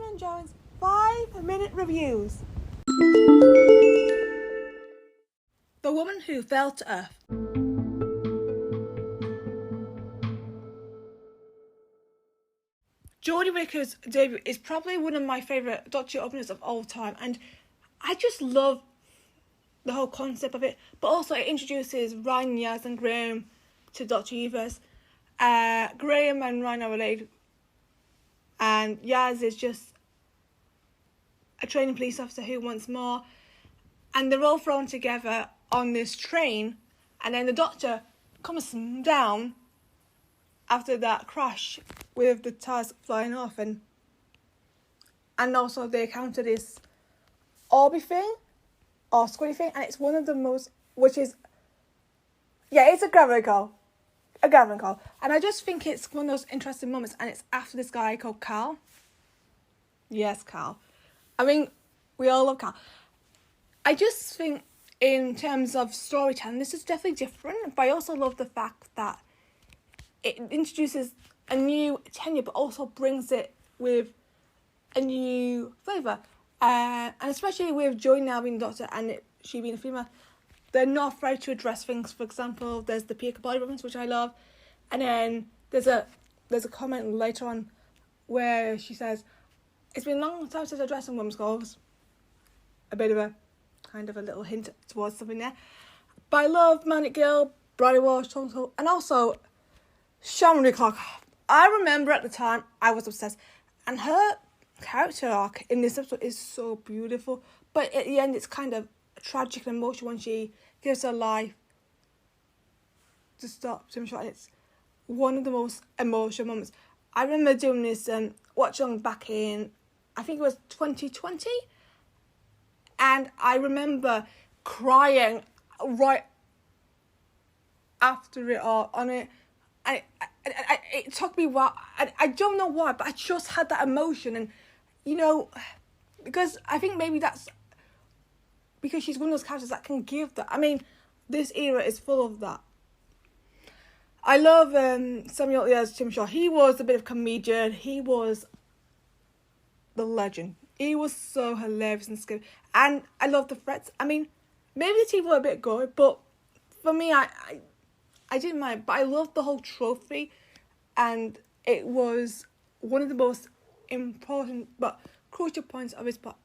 and Jones 5-minute reviews. The Woman Who Fell to Earth. Jodie Whittaker's debut is probably one of my favourite Doctor Who openers of all time, and I just love the whole concept of it, but also it introduces Ryan, Yaz and Graham to Doctor Who universe. Graham and Ryan are related, and Yaz is just a training police officer who wants more, and they're all thrown together on this train, and then the Doctor comes down after that crash with the tires flying off, and also they encounter this orby thing or squiddy thing, and it's one of the most, which is, it's a gravity call, and I just think it's one of those interesting moments, and it's after this guy called Carl. Yes, Carl. I mean, we all love Carl. I just think in terms of storytelling, this is definitely different, but I also love the fact that it introduces a new tenure, but also brings it with a new flavour. And especially with Joy now being the Doctor and she being a female, they're not afraid to address things. For example, there's the Pika body reference, which I love. And then there's a comment later on where she says, "It's been a long time since I dressed in women's clothes." A bit of a kind of a little hint towards something there. But I love Manic Girl, Bridie Walsh, Tom, and also Shamrock Clock. I remember at the time I was obsessed, and her character arc in this episode is so beautiful. But at the end, it's kind of tragic and emotional when she gives her life to stop Tim Shaw, and it's one of the most emotional moments. I remember doing this watch along back in, I think it was 2020, and I remember crying right after it all on it. It took me a while. I don't know why, but I just had that emotion, and because I think maybe that's because she's one of those characters that can give that. I mean, this era is full of that. I love Samuel as Tim Shaw. He was a bit of a comedian. He was the legend. He was so hilarious and scary, and I love the threats. I mean, maybe the TV were a bit gory, but for me, I didn't mind. But I loved the whole trophy, and it was one of the most important but crucial points of his part,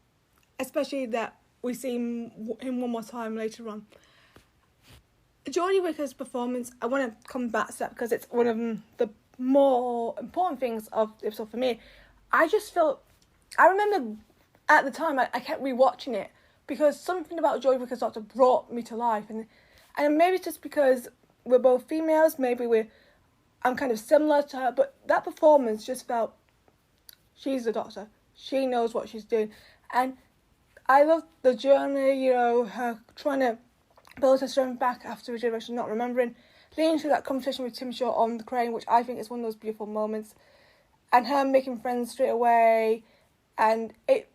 especially that we see him one more time later on. Jodie Whittaker's performance, I want to come back to that because it's one of the more important things of the episode for me. I remember at the time I kept rewatching it because something about Jodie Whittaker's Doctor brought me to life, and maybe it's just because we're both females, I'm kind of similar to her, but that performance just felt, she's the Doctor. She knows what she's doing. And I love the journey, her trying to build her strength back after regeneration, not remembering, leading to that conversation with Tim Shaw on the crane, which I think is one of those beautiful moments, and her making friends straight away, and it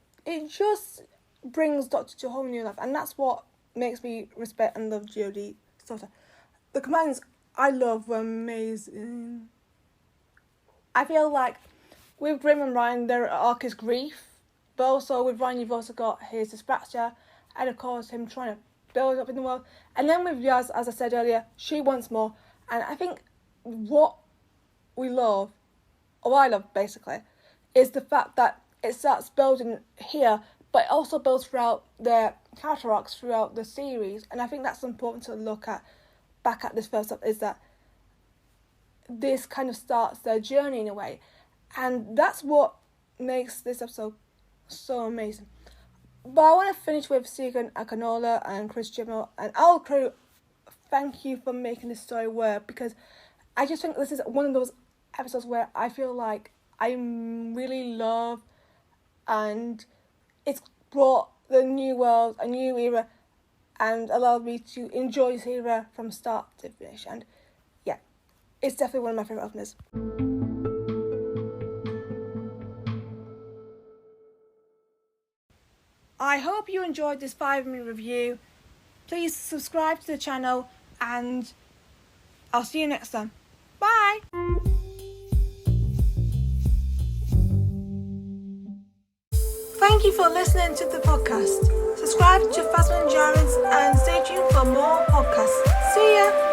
just brings Doctor to a whole new life, and that's what makes me respect and love Jodie's Doctor. The commands I love were amazing. I feel like with Graham and Ryan, their arc is grief, but also with Ryan, you've also got his dyspraxia, and of course him trying to build up in the world. And then with Yaz, as I said earlier, she wants more. And I think what we love, or what I love basically, is the fact that it starts building here, but it also builds throughout their character arcs throughout the series. And I think that's important to look at back at this first up, is that this kind of starts their journey in a way. And that's what makes this episode so amazing. But I want to finish with Segan Akinola and Chris Jimmo and our crew. Thank you for making this story work, because I just think this is one of those episodes where I feel like I really love, and it's brought the new world, a new era, and allowed me to enjoy this era from start to finish. And yeah, it's definitely one of my favourite openers. I hope you enjoyed this 5-minute review. Please subscribe to the channel, and I'll see you next time. Bye! Thank you for listening to the podcast. Subscribe to Phasma Endurance and stay tuned for more podcasts. See ya!